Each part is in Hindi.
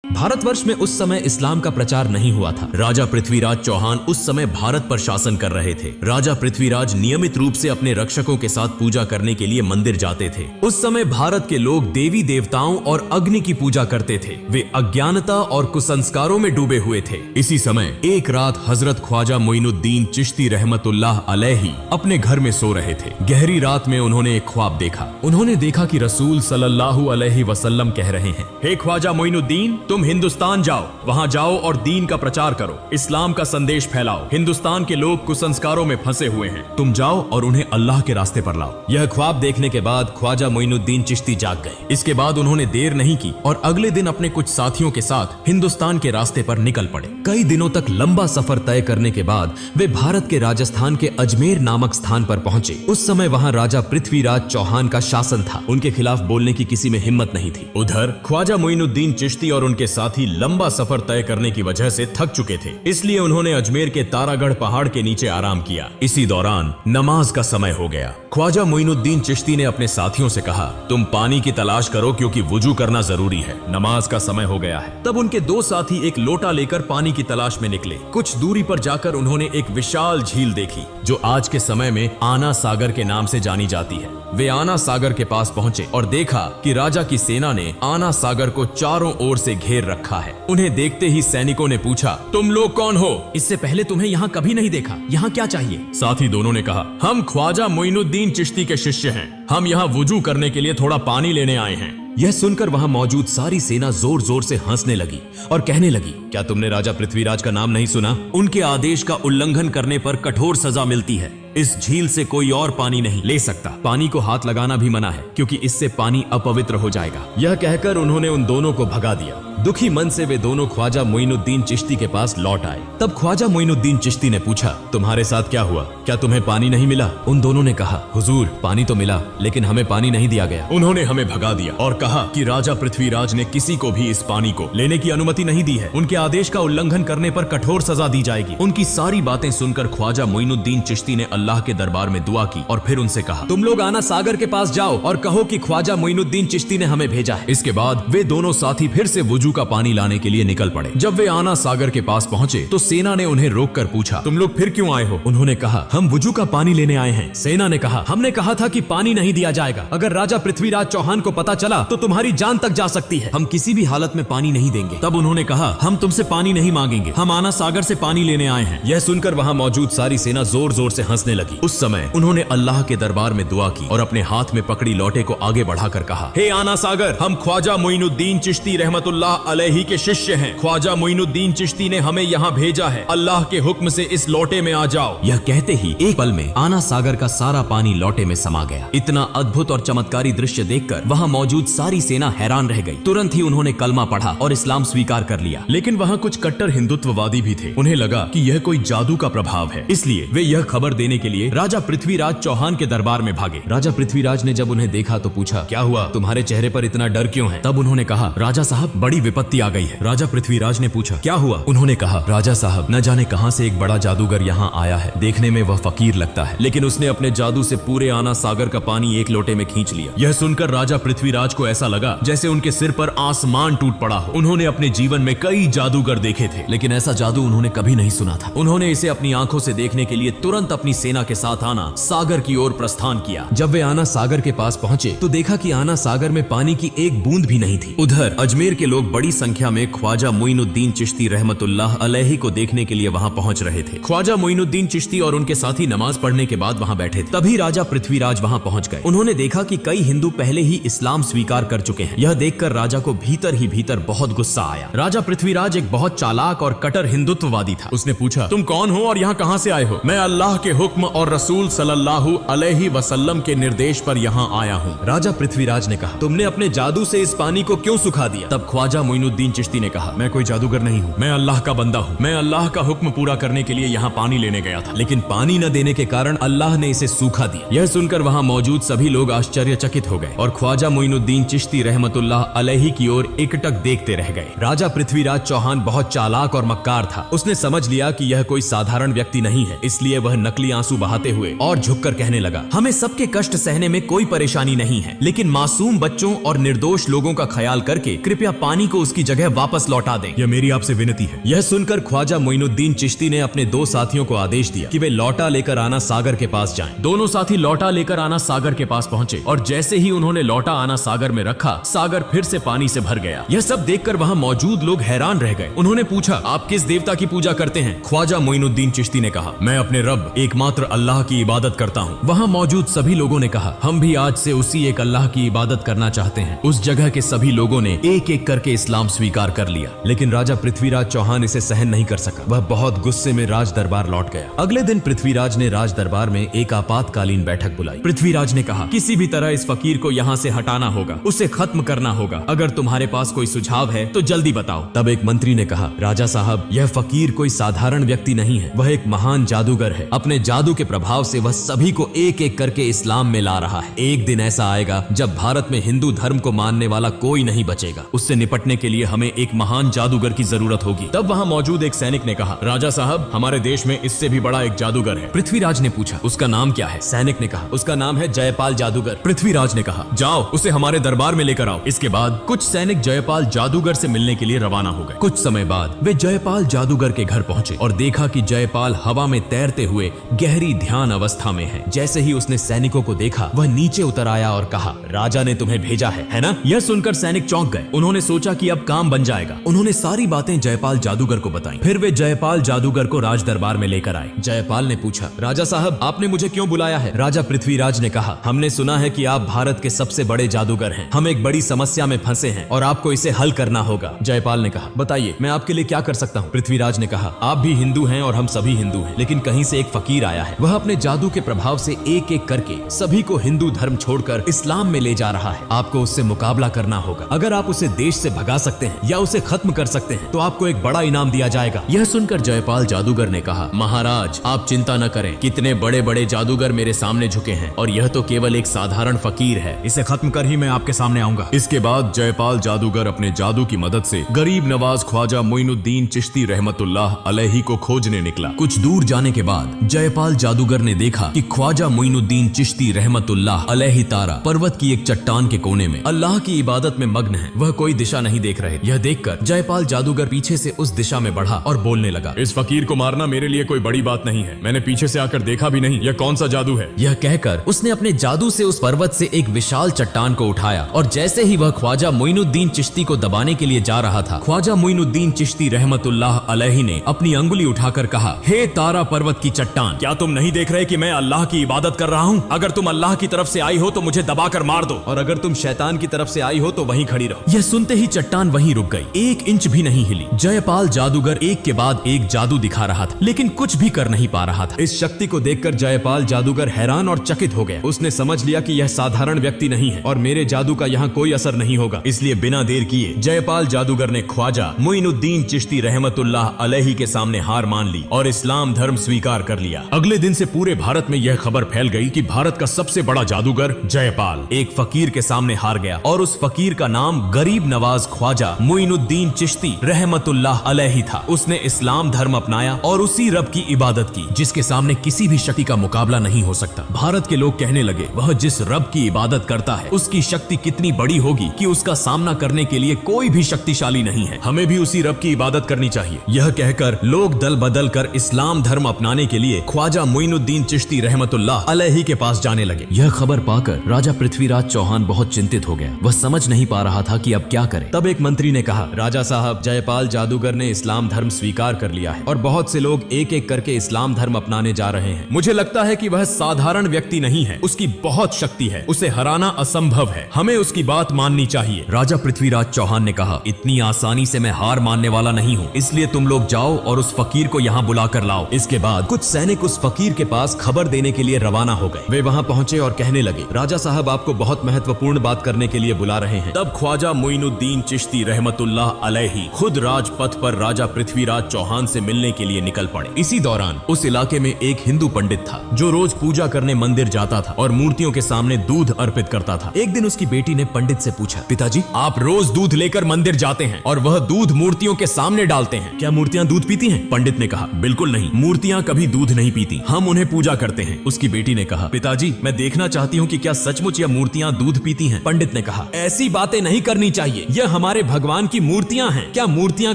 भारतवर्ष में उस समय इस्लाम का प्रचार नहीं हुआ था। राजा पृथ्वीराज चौहान उस समय भारत पर शासन कर रहे थे। राजा पृथ्वीराज नियमित रूप से अपने रक्षकों के साथ पूजा करने के लिए मंदिर जाते थे। उस समय भारत के लोग देवी देवताओं और अग्नि की पूजा करते थे। वे अज्ञानता और कुसंस्कारों में डूबे हुए थे। इसी समय एक रात हजरत ख्वाजा मोइनुद्दीन चिश्ती रहमतुल्लाह अलैहि अपने घर में सो रहे थे। गहरी रात में उन्होंने एक ख्वाब देखा। उन्होंने देखा कि रसूल सल्लल्लाहु अलैहि वसल्लम कह रहे हैं, हे ख्वाजा मोइनुद्दीन, तुम हिंदुस्तान जाओ, वहां जाओ और दीन का प्रचार करो, इस्लाम का संदेश फैलाओ। हिंदुस्तान के लोग कुसंस्कारों में फंसे हुए हैं, तुम जाओ और उन्हें अल्लाह के रास्ते पर लाओ। यह ख्वाब देखने के बाद ख्वाजा मोइनुद्दीन चिश्ती जाग गए। इसके बाद उन्होंने देर नहीं की और अगले दिन अपने कुछ साथियों के साथ हिंदुस्तान के रास्ते पर निकल पड़े। कई दिनों तक लंबा सफर तय करने के बाद वे भारत के राजस्थान के अजमेर नामक स्थान पर पहुंचे। उस समय वहां राजा पृथ्वीराज चौहान का शासन था। उनके खिलाफ बोलने की किसी में हिम्मत नहीं थी। उधर ख्वाजा मोइनुद्दीन चिश्ती और उनके साथी लंबा सफर तय करने की वजह से थक चुके थे, इसलिए उन्होंने अजमेर के तारागढ़ पहाड़ के नीचे आराम किया। इसी दौरान नमाज का समय हो गया। ख्वाजा मोइनुद्दीन चिश्ती ने अपने साथियों से कहा, तुम पानी की तलाश करो क्योंकि वुजू करना जरूरी है, नमाज का समय हो गया है। तब उनके दो साथी एक लोटा लेकर पानी की तलाश में निकले। कुछ दूरी पर जाकर उन्होंने एक विशाल झील देखी जो आज के समय में आना सागर के नाम से जानी जाती है। वे आना सागर के पास पहुंचे और देखा कि राजा की सेना ने आना सागर को चारों ओर से घेर रखा है। उन्हें देखते ही सैनिकों ने पूछा, तुम लोग कौन हो? इससे पहले तुम्हें यहाँ कभी नहीं देखा, यहाँ क्या चाहिए? साथी दोनों ने कहा, हम ख्वाजा मोइनुद्दीन चिश्ती के शिष्य हैं, हम यहाँ वुजू करने के लिए थोड़ा पानी लेने आए हैं। यह सुनकर वहां मौजूद सारी सेना जोर जोर से हंसने लगी और कहने लगी, क्या तुमने राजा पृथ्वीराज का नाम नहीं सुना? उनके आदेश का उल्लंघन करने पर कठोर सजा मिलती है। इस झील से कोई और पानी नहीं ले सकता। पानी को हाथ लगाना भी मना है क्योंकि इससे पानी अपवित्र हो जाएगा। यह कहकर उन्होंने उन दोनों को भगा दिया। दुखी मन से वे दोनों ख्वाजा मोइनुद्दीन चिश्ती के पास लौट आए। तब ख्वाजा मोइनुद्दीन चिश्ती ने पूछा, तुम्हारे साथ क्या हुआ? क्या तुम्हें पानी नहीं मिला? उन दोनों ने कहा, हुजूर, पानी तो मिला लेकिन हमें पानी नहीं दिया गया। उन्होंने हमें भगा दिया और कहा कि राजा पृथ्वीराज ने किसी को भी इस पानी को लेने की अनुमति नहीं दी है। उनके आदेश का उल्लंघन करने पर कठोर सजा दी जाएगी। उनकी सारी बातें सुनकर ख्वाजा मोइनुद्दीन चिश्ती ने अल्लाह के दरबार में दुआ की और फिर उनसे कहा, तुम लोग आना सागर के पास जाओ और कहो कि ख्वाजा मोइनुद्दीन चिश्ती ने हमें भेजा है। इसके बाद वे दोनों साथी फिर से वुजू का पानी लाने के लिए निकल पड़े। जब वे आना सागर के पास पहुंचे तो सेना ने उन्हें रोककर पूछा, तुम लोग फिर क्यों आए हो? उन्होंने कहा, हम वुजू का पानी लेने आए हैं। सेना ने कहा, हमने कहा था कि पानी नहीं दिया जाएगा। अगर राजा पृथ्वीराज चौहान को पता चला तो तुम्हारी जान तक जा सकती है। हम किसी भी हालत में पानी नहीं देंगे। तब उन्होंने कहा, हम तुमसे पानी नहीं मांगेंगे, हम आना सागर से पानी लेने आए हैं। यह सुनकर वहां मौजूद सारी सेना जोर जोर से हंसने लगी। उस समय उन्होंने अल्लाह के दरबार में दुआ की और अपने हाथ में पकड़ी लोटे को आगे बढ़ाकर कहा, हे आना सागर, हम ख्वाजा मोइनुद्दीन चिश्ती रहमतुल्लाह अलैहि के शिष्य हैं। ख्वाजा मोइनुद्दीन चिश्ती ने हमें यहाँ भेजा है। अल्लाह के हुक्म से इस लोटे में आ जाओ। यह कहते ही एक पल में आना सागर का सारा पानी लोटे में समा गया। इतना अद्भुत और चमत्कारी दृश्य देखकर वहाँ मौजूद सारी सेना हैरान रह गई। तुरंत ही उन्होंने कलमा पढ़ा और इस्लाम स्वीकार कर लिया। लेकिन वहाँ कुछ कट्टर हिंदुत्ववादी भी थे। उन्हें लगा कि यह कोई जादू का प्रभाव है, इसलिए वे यह खबर देने के लिए राजा पृथ्वीराज चौहान के दरबार में भागे। राजा पृथ्वीराज ने जब उन्हें देखा तो पूछा, क्या हुआ? तुम्हारे चेहरे पर इतना डर क्यों है? तब उन्होंने कहा, राजा साहब, बड़ी विपत्ति आ गई है। राजा पृथ्वीराज ने पूछा, क्या हुआ? उन्होंने कहा, राजा साहब, न जाने कहां से एक बड़ा जादूगर यहाँ आया है। देखने में वह फकीर लगता है, लेकिन उसने अपने जादू से पूरे आना सागर का पानी एक लोटे में खींच लिया। यह सुनकर राजा पृथ्वीराज को ऐसा लगा जैसे उनके सिर पर आसमान टूट पड़ा हो। उन्होंने अपने जीवन में कई जादूगर देखे थे, लेकिन ऐसा जादू उन्होंने कभी नहीं सुना था। उन्होंने इसे अपनी आंखों से देखने के लिए तुरंत अपनी सेना के साथ आना सागर की ओर प्रस्थान किया। जब वे आना सागर के पास पहुंचे तो देखा कि आना सागर में पानी की एक बूंद भी नहीं थी। उधर अजमेर के लोग बड़ी संख्या में ख्वाजा मोइनुद्दीन चिश्ती रहमतुल्लाह अलैहि को देखने के लिए वहां पहुंच रहे थे। ख्वाजा मोइनुद्दीन चिश्ती और उनके साथी नमाज पढ़ने के बाद वहां बैठे थे। तभी राजा पृथ्वीराज वहां पहुंच गए। उन्होंने देखा कि कई हिंदू पहले ही इस्लाम स्वीकार कर चुके हैं। यह देखकर राजा को भीतर ही भीतर बहुत गुस्सा आया। राजा पृथ्वीराज एक बहुत चालाक और कट्टर हिंदुत्ववादी था। उसने पूछा, तुम कौन हो और यहाँ कहाँ से आए हो? मैं अल्लाह के हुक्म और रसूल सल्लल्लाहु अलैहि वसल्लम के निर्देश पर यहाँ आया हूँ। राजा पृथ्वीराज ने कहा, तुमने अपने जादू से इस पानी को क्यों सुखा दिया? तब ख्वाजा मोइनुद्दीन चिश्ती ने कहा, मैं कोई जादूगर नहीं हूँ, मैं अल्लाह का बंदा हूँ। मैं अल्लाह का हुक्म पूरा करने के लिए यहाँ पानी लेने गया था, लेकिन पानी न देने के कारण अल्लाह ने इसे सूखा दिया। यह सुनकर वहाँ मौजूद सभी लोग आश्चर्यचकित हो गए और ख्वाजा मोइनुद्दीन चिश्ती रहमतुल्लाह अलैहि की ओर एकटक देखते रह गए। राजा पृथ्वीराज चौहान बहुत चालाक और मक्कार था। उसने समझ लिया कि यह कोई साधारण व्यक्ति नहीं है, इसलिए वह नकली आंसू बहाते हुए और झुककर कहने लगा, हमें सबके कष्ट सहने में कोई परेशानी नहीं है, लेकिन मासूम बच्चों और निर्दोष लोगों का ख्याल करके कृपया पानी को को उसकी जगह वापस लौटा दें। यह मेरी आपसे विनती है। यह सुनकर ख्वाजा मोइनुद्दीन चिश्ती ने अपने 2 साथियों को आदेश दिया कि वे लौटा लेकर आना सागर के पास जाएं। दोनों साथी लौटा लेकर आना सागर के पास पहुंचे और जैसे ही उन्होंने लौटा आना सागर में रखा, सागर फिर से पानी से भर गया। यह सब देखकर वहां मौजूद लोग हैरान रह गए। उन्होंने पूछा, आप किस देवता की पूजा करते हैं? ख्वाजा मोइनुद्दीन चिश्ती ने कहा, मैं अपने रब एकमात्र अल्लाह की इबादत करता हूँ। वहाँ मौजूद सभी लोगों ने कहा, हम भी आज से उसी एक अल्लाह की इबादत करना चाहते हैं। उस जगह के सभी लोगों ने एक एक करके इस्लाम स्वीकार कर लिया, लेकिन राजा पृथ्वीराज चौहान इसे सहन नहीं कर सका। वह बहुत गुस्से में राज दरबार लौट गया। अगले दिन पृथ्वीराज ने राज दरबार में एक आपातकालीन बैठक बुलाई। पृथ्वीराज ने कहा, किसी भी तरह इस फकीर को यहाँ से हटाना होगा, उसे खत्म करना होगा। अगर तुम्हारे पास कोई सुझाव है तो जल्दी बताओ। तब एक मंत्री ने कहा, राजा साहब, यह फकीर कोई साधारण व्यक्ति नहीं है, वह एक महान जादूगर है। अपने जादू के प्रभाव से वह सभी को एक एक करके इस्लाम में ला रहा है। एक दिन ऐसा आएगा जब भारत में हिंदू धर्म को मानने वाला कोई नहीं बचेगा। उससे निपटने के लिए हमें एक महान जादूगर की जरूरत होगी। तब वहाँ मौजूद एक सैनिक ने कहा, राजा साहब, हमारे देश में इससे भी बड़ा एक जादूगर है। पृथ्वीराज ने पूछा, उसका नाम क्या है? सैनिक ने कहा, उसका नाम है जयपाल जादूगर। पृथ्वीराज ने कहा, जाओ उसे हमारे दरबार में लेकर आओ। इसके बाद कुछ सैनिक जयपाल जादूगर से मिलने के लिए रवाना हो गए। कुछ समय बाद वे जयपाल जादूगर के घर पहुंचे और देखा कि जयपाल हवा में तैरते हुए गहरी ध्यान अवस्था में है। जैसे ही उसने सैनिकों को देखा, वह नीचे उतर आया और कहा, राजा ने तुम्हें भेजा है ना? यह सुनकर सैनिक चौंक गए। उन्होंने सोचा कि अब काम बन जाएगा। उन्होंने सारी बातें जयपाल जादूगर को बताई। फिर वे जयपाल जादूगर को राज दरबार में लेकर आए। जयपाल ने पूछा, राजा साहब, आपने मुझे क्यों बुलाया है? राजा पृथ्वीराज ने कहा, हमने सुना है कि आप भारत के सबसे बड़े जादूगर हैं। हम एक बड़ी समस्या में फंसे हैं और आपको इसे हल करना होगा। जयपाल ने कहा, बताइए, मैं आपके लिए क्या कर सकता हूँ? पृथ्वीराज ने कहा, आप भी हिंदू हैं और हम सभी हिंदू हैं, लेकिन कहीं से एक फकीर आया है। वह अपने जादू के प्रभाव से एक एक करके सभी को हिंदू धर्म छोड़कर इस्लाम में ले जा रहा है। आपको उससे मुकाबला करना होगा। अगर आप उसे देश से भगा सकते हैं या उसे खत्म कर सकते हैं तो आपको एक बड़ा इनाम दिया जाएगा। यह सुनकर जयपाल जादूगर ने कहा, महाराज, आप चिंता न करें। कितने बड़े बड़े जादूगर मेरे सामने झुके हैं और यह तो केवल एक साधारण फकीर है। इसे खत्म कर ही मैं आपके सामने आऊंगा। इसके बाद जयपाल जादूगर अपने जादू की मदद से गरीब नवाज ख्वाजा मोइनुद्दीन चिश्ती रहमतुल्लाह अलैहि को खोजने निकला। कुछ दूर जाने के बाद जयपाल जादूगर ने देखा कि ख्वाजा मोइनुद्दीन चिश्ती रहमतुल्लाह अलैहि तारा पर्वत की एक चट्टान के कोने में अल्लाह की इबादत में मग्न है। वह कोई दिशा नहीं देख रहे। यह देखकर जयपाल जादूगर पीछे से उस दिशा में बढ़ा और बोलने लगा, इस फकीर को मारना मेरे लिए कोई बड़ी बात नहीं है। मैंने पीछे से आकर देखा भी नहीं, यह कौन सा जादू है? यह कहकर उसने अपने जादू से उस पर्वत से एक विशाल चट्टान को उठाया और जैसे ही वह ख्वाजा मोइनुद्दीन चिश्ती को दबाने के लिए जा रहा था, ख्वाजा मोइनुद्दीन चिश्ती रहमतुल्लाह अलैहि ने अपनी अंगुली उठाकर कहा, हे तारा पर्वत की चट्टान, क्या तुम नहीं देख रहे कि मैं अल्लाह की इबादत कर रहा हूँ? अगर तुम अल्लाह की तरफ से आई हो तो मुझे दबाकर मार दो, और अगर तुम शैतान की तरफ से आई हो तो वहीं खड़ी रहो। यह सुनते ही चट्टान वहीं रुक गई, 1 इंच भी नहीं हिली। जयपाल जादूगर एक के बाद एक जादू दिखा रहा था, लेकिन कुछ भी कर नहीं पा रहा था। इस शक्ति को देखकर जयपाल जादूगर हैरान और चकित हो गया। उसने समझ लिया कि यह साधारण व्यक्ति नहीं है और मेरे जादू का यहाँ कोई असर नहीं होगा। इसलिए बिना देर किए जयपाल जादूगर ने ख्वाजा मोइनुद्दीन चिश्ती रहमतुल्लाह अलैहि के सामने हार मान ली और इस्लाम धर्म स्वीकार कर लिया। अगले दिन से पूरे भारत में यह खबर फैल गई कि भारत का सबसे बड़ा जादूगर जयपाल एक फकीर के सामने हार गया और उस फकीर का नाम गरीब नवाज ख्वाजा मोइनुद्दीन चिश्ती रहमतुल्लाह अलैहि था। उसने इस्लाम धर्म अपनाया और उसी रब की इबादत की जिसके सामने किसी भी शक्ति का मुकाबला नहीं हो सकता। भारत के लोग कहने लगे, वह जिस रब की इबादत करता है उसकी शक्ति कितनी बड़ी होगी कि उसका सामना करने के लिए कोई भी शक्तिशाली नहीं है। हमें भी उसी रब की इबादत करनी चाहिए। यह कहकर लोग दल बदल कर इस्लाम धर्म अपनाने के लिए ख्वाजा मोइनुद्दीन चिश्ती रहमतुल्लाह अलैहि के पास जाने लगे। यह खबर पाकर राजा पृथ्वीराज चौहान बहुत चिंतित हो गया। वह समझ नहीं पा रहा था कि अब क्या करे। तब एक मंत्री ने कहा, राजा साहब, जयपाल जादूगर ने इस्लाम धर्म स्वीकार कर लिया है और बहुत से लोग एक एक करके इस्लाम धर्म अपनाने जा रहे हैं। मुझे लगता है कि वह साधारण व्यक्ति नहीं है, उसकी बहुत शक्ति है, उसे हराना असंभव है। हमें उसकी बात माननी चाहिए। राजा पृथ्वीराज चौहान ने कहा, इतनी आसानी से मैं हार मानने वाला नहीं हूँ, इसलिए तुम लोग जाओ और उस फकीर को यहाँ बुला कर लाओ। इसके बाद कुछ सैनिक उस फकीर के पास खबर देने के लिए रवाना हो गए। वे वहाँ पहुँचे और कहने लगे, राजा साहब आपको बहुत महत्वपूर्ण बात करने के लिए बुला रहे हैं। तब ख्वाजा मोइनुद्दीन चिश्ती रहमतुल्लाह अलैहि खुद राजपथ पर राजा पृथ्वीराज चौहान से मिलने के लिए निकल पड़े। इसी दौरान उस इलाके में एक हिंदू पंडित था जो रोज पूजा करने मंदिर जाता था और मूर्तियों के सामने दूध अर्पित करता था। एक दिन उसकी बेटी ने पंडित से पूछा, पिताजी, आप रोज दूध लेकर मंदिर जाते हैं और वह दूध मूर्तियों के सामने डालते हैं, क्या मूर्तियां दूध पीती हैं? पंडित ने कहा, बिल्कुल नहीं, मूर्तियां कभी दूध नहीं पीती, हम उन्हें पूजा करते हैं। उसकी बेटी ने कहा, पिताजी, मैं देखना चाहती हूँ कि क्या सचमुच यह मूर्तियां दूध पीती हैं? पंडित ने कहा, ऐसी बातें नहीं करनी चाहिए, यह हमारे हमारे भगवान की मूर्तियां हैं। क्या मूर्तियां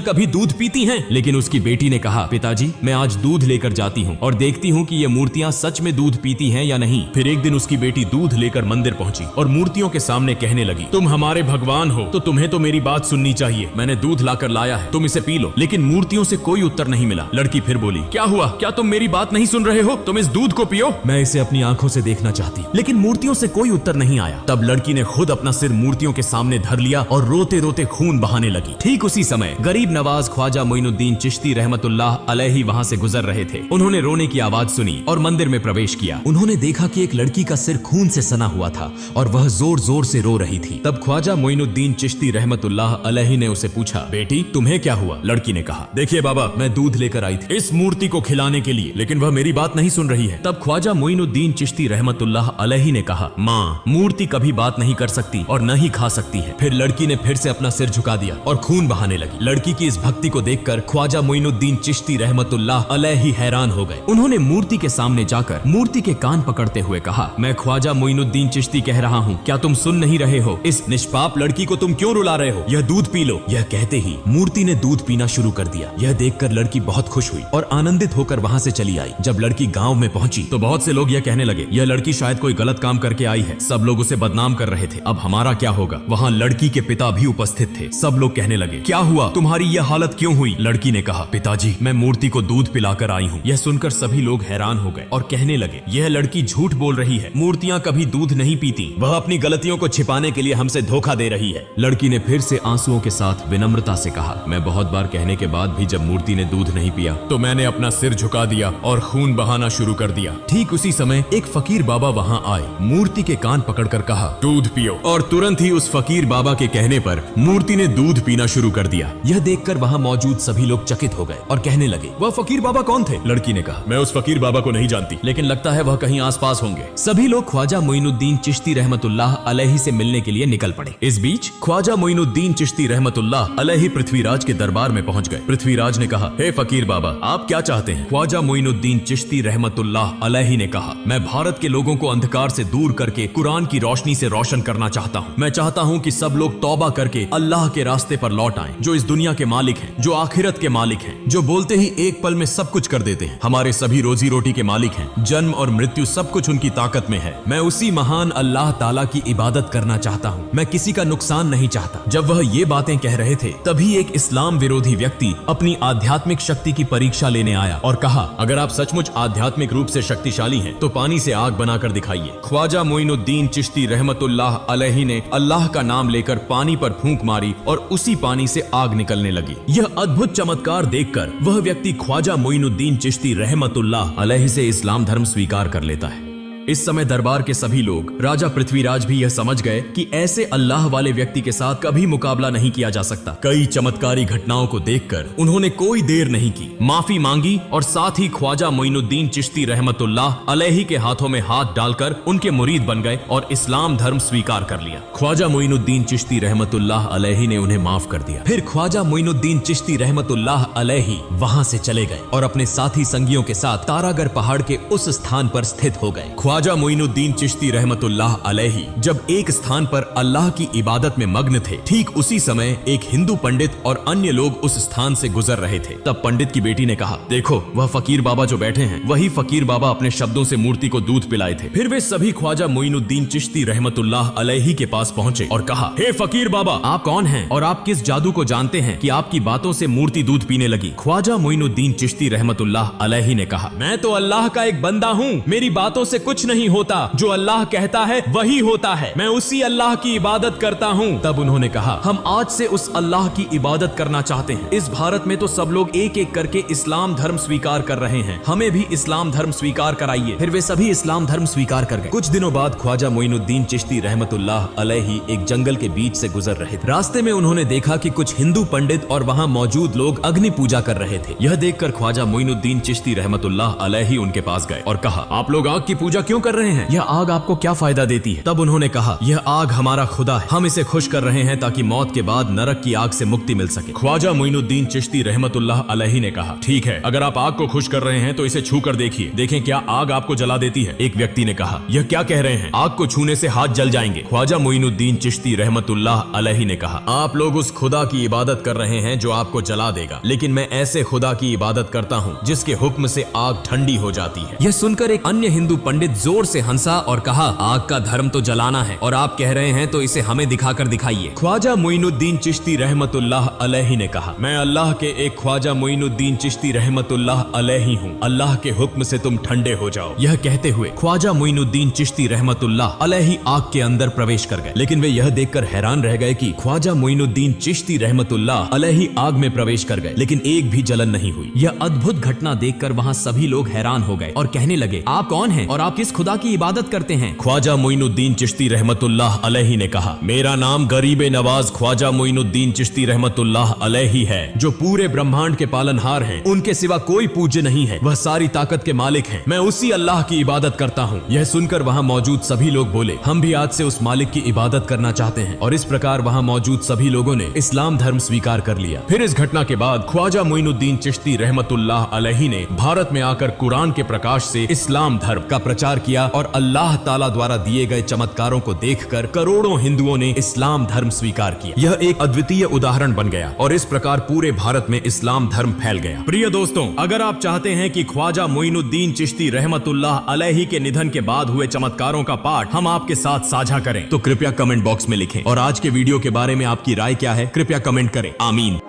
कभी दूध पीती हैं? लेकिन उसकी बेटी ने कहा, पिताजी मैं आज दूध लेकर जाती हूँ और देखती हूँ कि ये मूर्तियां सच में दूध पीती हैं या नहीं। फिर एक दिन उसकी बेटी दूध लेकर मंदिर पहुंची और मूर्तियों के सामने कहने लगी, तुम हमारे भगवान हो तो तुम्हें तो मेरी बात सुननी चाहिए। मैंने दूध लाकर लाया है, तुम इसे पी लो। लेकिन मूर्तियों से कोई उत्तर नहीं मिला। लड़की फिर बोली, क्या हुआ? क्या तुम मेरी बात नहीं सुन रहे हो? तुम इस दूध को पियो, मैं इसे अपनी आंखों से देखना चाहती। लेकिन मूर्तियों से कोई उत्तर नहीं आया। तब लड़की ने खुद अपना सिर मूर्तियों के सामने धर लिया और रोते रोते खून बहाने लगी। ठीक उसी समय गरीब नवाज ख्वाजा मोइनुद्दीन चिश्ती रहमतुल्लाह अलैहि वहां से गुजर रहे थे। उन्होंने रोने की आवाज सुनी और मंदिर में प्रवेश किया। उन्होंने देखा कि एक लड़की का सिर खून से सना हुआ था और वह जोर जोर से रो रही थी। तब ख्वाजा मोइनुद्दीन चिश्ती रहमतुल्लाह अलैहि ने उसे पूछा, बेटी तुम्हें क्या हुआ? लड़की ने कहा, देखिए बाबा, मैं दूध लेकर आई थी इस मूर्ति को खिलाने के लिए, लेकिन वह मेरी बात नहीं सुन रही है। तब ख्वाजा मोइनुद्दीन चिश्ती रहमतुल्लाह अलैहि ने कहा, माँ, मूर्ति कभी बात नहीं कर सकती और न ही खा सकती है। फिर लड़की ने फिर से अपना सिर झुका दिया और खून बहाने लगी। लड़की की इस भक्ति को देखकर ख्वाजा मोइनुद्दीन चिश्ती रहमतुल्लाह अलैहि हैरान हो गए। उन्होंने मूर्ति के सामने जाकर मूर्ति के कान पकड़ते हुए कहा, मैं ख्वाजा मोइनुद्दीन चिश्ती कह रहा हूँ, क्या तुम सुन नहीं रहे हो? इस निष्पाप लड़की को तुम क्यों रुला रहे हो? यह दूध पी लो। यह कहते ही मूर्ति ने दूध पीना शुरू कर दिया। यह देखकर लड़की बहुत खुश हुई और आनंदित होकर वहाँ से चली आई। जब लड़की गाँव में पहुंची तो बहुत से लोग यह कहने लगे, यह लड़की शायद कोई गलत काम करके आई है। सब लोग उसे बदनाम कर रहे थे। अब हमारा क्या होगा? वहाँ लड़की के पिता भी उपस्थित थे। सब लोग कहने लगे, क्या हुआ? तुम्हारी यह हालत क्यों हुई? लड़की ने कहा, पिताजी मैं मूर्ति को दूध पिलाकर आई हूँ। यह सुनकर सभी लोग हैरान हो गए और कहने लगे, यह लड़की झूठ बोल रही है, मूर्तियाँ कभी दूध नहीं पीती। वह अपनी गलतियों को छिपाने के लिए हमसे धोखा दे रही है। लड़की ने फिर से आंसुओं के साथ विनम्रता से कहा, मैं बहुत बार कहने के बाद भी जब मूर्ति ने दूध नहीं पिया तो मैंने अपना सिर झुका दिया और खून बहाना शुरू कर दिया। ठीक उसी समय एक फकीर बाबा वहाँ आए, मूर्ति के कान पकड़कर कहा, दूध पियो। और तुरंत ही उस फकीर बाबा के कहने पर मूर्ति ने दूध पीना शुरू कर दिया। यह देखकर वहाँ मौजूद सभी लोग चकित हो गए और कहने लगे, वह फकीर बाबा कौन थे? लड़की ने कहा, मैं उस फकीर बाबा को नहीं जानती, लेकिन लगता है वह कहीं आसपास होंगे। सभी लोग ख्वाजा मोइनुद्दीन चिश्ती रहमतुल्लाह अलैहि से मिलने के लिए निकल पड़े। इस बीच ख्वाजा मोइनुद्दीन चिश्ती रहमतुल्लाह अलैहि पृथ्वीराज के दरबार में पहुंच गए। पृथ्वीराज ने कहा, हे फकीर बाबा, आप क्या चाहते हैं? ख्वाजा मोइनुद्दीन चिश्ती रहमतुल्लाह अलैहि ने कहा, मैं भारत के लोगों को अंधकार से दूर करके कुरान की रोशनी से रोशन करना चाहता हूँ। मैं चाहता हूँ कि सब लोग तौबा करके अल्लाह के रास्ते पर लौट आएं, जो इस दुनिया के मालिक हैं, जो आखिरत के मालिक हैं, जो बोलते ही एक पल में सब कुछ कर देते हैं। हमारे सभी रोजी रोटी के मालिक हैं। जन्म और मृत्यु सब कुछ उनकी ताकत में है। मैं उसी महान अल्लाह ताला की इबादत करना चाहता हूँ। मैं किसी का नुकसान नहीं चाहता। जब वह ये बातें कह रहे थे तभी एक इस्लाम विरोधी व्यक्ति अपनी आध्यात्मिक शक्ति की परीक्षा लेने आया और कहा, अगर आप सचमुच आध्यात्मिक रूप से शक्तिशाली हैं तो पानी से आग बनाकर दिखाइए। ख्वाजा मोइनुद्दीन चिश्ती रहमतुल्लाह अलैहि ने अल्लाह का नाम लेकर पानी पर फूंक मारी और उसी पानी से आग निकलने लगी। यह अद्भुत चमत्कार देखकर वह व्यक्ति ख्वाजा मोइनुद्दीन चिश्ती रहमतुल्लाह अलैहि से इस्लाम धर्म स्वीकार कर लेता है। इस समय दरबार के सभी लोग, राजा पृथ्वीराज भी यह समझ गए कि ऐसे अल्लाह वाले व्यक्ति के साथ कभी मुकाबला नहीं किया जा सकता। कई चमत्कारी घटनाओं को देखकर उन्होंने कोई देर नहीं की, माफी मांगी और साथ ही ख्वाजा मोइनुद्दीन चिश्ती रहमतुल्लाह अलैहि के हाथों में हाथ डालकर उनके मुरीद बन गए और इस्लाम धर्म स्वीकार कर लिया। ख्वाजा मोइनुद्दीन चिश्ती रहमतुल्लाह अलैहि ने उन्हें माफ कर दिया। फिर ख्वाजा मोइनुद्दीन चिश्ती रहमतुल्लाह अलैहि वहां से चले गए और अपने साथी संगियों के साथ तारागढ़ पहाड़ के उस स्थान पर स्थित हो गए। ख्वाजा मोइनुद्दीन चिश्ती रहमतुल्लाह अलैहि जब एक स्थान पर अल्लाह की इबादत में मग्न थे, ठीक उसी समय एक हिंदू पंडित और अन्य लोग उस स्थान से गुजर रहे थे। तब पंडित की बेटी ने कहा, देखो वह फकीर बाबा जो बैठे हैं, वही फकीर बाबा अपने शब्दों से मूर्ति को दूध पिलाए थे। फिर वे सभी ख्वाजा मोइनुद्दीन चिश्ती रहमतुल्लाह अलैहि के पास पहुंचे और कहा, हे फकीर बाबा, आप कौन हैं और आप किस जादू को जानते हैं कि आपकी बातों से मूर्ति दूध पीने लगी? ख्वाजा मोइनुद्दीन चिश्ती रहमतुल्लाह अलैहि ने कहा, मैं तो अल्लाह का एक बंदा हूँ, मेरी बातों से कुछ नहीं होता, जो अल्लाह कहता है वही होता है, मैं उसी अल्लाह की इबादत करता हूँ। तब उन्होंने कहा, हम आज से उस अल्लाह की इबादत करना चाहते हैं। इस भारत में तो सब लोग एक एक करके इस्लाम धर्म स्वीकार कर रहे हैं, हमें भी इस्लाम धर्म स्वीकार कराइए। फिर वे सभी इस्लाम धर्म स्वीकार कर गए। कुछ दिनों बाद ख्वाजा मोइनुद्दीन चिश्ती रहमतुल्लाह अलैहि एक जंगल के बीच से गुजर रहे थे। रास्ते में उन्होंने देखा कि कुछ हिंदू पंडित और वहाँ मौजूद लोग अग्नि पूजा कर रहे थे। यह देखकर ख्वाजा मोइनुद्दीन चिश्ती रहमतुल्लाह अलैहि उनके पास गए और कहा, आप लोग आग की पूजा क्यों क्यों कर रहे हैं? यह आग आपको क्या फायदा देती है? तब उन्होंने कहा, यह आग हमारा खुदा है, हम इसे खुश कर रहे हैं ताकि मौत के बाद नरक की आग से मुक्ति मिल सके। ख्वाजा मोइनुद्दीन चिश्ती रहमतुल्लाह अलैहि ने कहा, ठीक है, अगर आप आग को खुश कर रहे हैं तो इसे छू कर देखिए, देखें क्या आग आपको जला देती है। एक व्यक्ति ने कहा, यह क्या कह रहे हैं, आग को छूने से हाथ जल जाएंगे। ख्वाजा मोइनुद्दीन चिश्ती रहमतुल्लाह अलैहि ने कहा, आप लोग उस खुदा की इबादत कर रहे हैं जो आपको जला देगा, लेकिन मैं ऐसे खुदा की इबादत करता हूँ जिसके हुक्म से आग ठंडी हो जाती है। यह सुनकर एक अन्य हिंदू पंडित जोर से हंसा और कहा, आग का धर्म तो जलाना है और आप कह रहे हैं तो इसे हमें दिखाकर दिखाइए। ख्वाजा मोइनुद्दीन चिश्ती रहमतुल्लाह अलैहि ने कहा, मैं अल्लाह के एक ख्वाजा मोइनुद्दीन चिश्ती रहमतुल्लाह अलैहि हूँ, अल्लाह के हुक्म से तुम ठंडे हो जाओ। यह कहते हुए ख्वाजा मोइनुद्दीन चिश्ती रहमतुल्लाह अलैहि आग के अंदर प्रवेश कर गए, लेकिन वे यह देखकर हैरान रह गए कि ख्वाजा मोइनुद्दीन चिश्ती रहमतुल्लाह अलैहि आग में प्रवेश कर गए, लेकिन एक भी जलन नहीं हुई। यह अद्भुत घटना देखकर वहाँ सभी लोग हैरान हो गए और कहने लगे, आप कौन हैं और आप किस खुदा की इबादत करते हैं? ख्वाजा मोइनुद्दीन चिश्ती रहमतुल्लाह अलैहि ने कहा, मेरा नाम गरीबे नवाज ख्वाजा मोइनुद्दीन चिश्ती रहमतुल्लाह अलैहि है, जो पूरे ब्रह्मांड के पालनहार हैं, उनके सिवा कोई पूज्य नहीं है, वह सारी ताकत के मालिक हैं, मैं उसी अल्लाह की इबादत करता हूँ। यह सुनकर वहाँ मौजूद सभी लोग बोले, हम भी आज से उस मालिक की इबादत करना चाहते हैं, और इस प्रकार वहाँ मौजूद सभी लोगों ने इस्लाम धर्म स्वीकार कर लिया। फिर इस घटना के बाद ख्वाजा मोइनुद्दीन चिश्ती रहमतुल्लाह अलैहि ने भारत में आकर कुरान के प्रकाश से इस्लाम धर्म का प्रचार किया और अल्लाह ताला द्वारा दिए गए चमत्कारों को देखकर करोड़ों हिंदुओं ने इस्लाम धर्म स्वीकार किया। यह एक अद्वितीय उदाहरण बन गया और इस प्रकार पूरे भारत में इस्लाम धर्म फैल गया। प्रिय दोस्तों, अगर आप चाहते हैं कि ख्वाजा मोइनुद्दीन चिश्ती रहमतुल्लाह अलैहि के निधन के बाद हुए चमत्कारों का पाठ हम आपके साथ साझा करें, तो कृपया कमेंट बॉक्स में लिखें और आज के वीडियो के बारे में आपकी राय क्या है कृपया कमेंट करें। आमीन।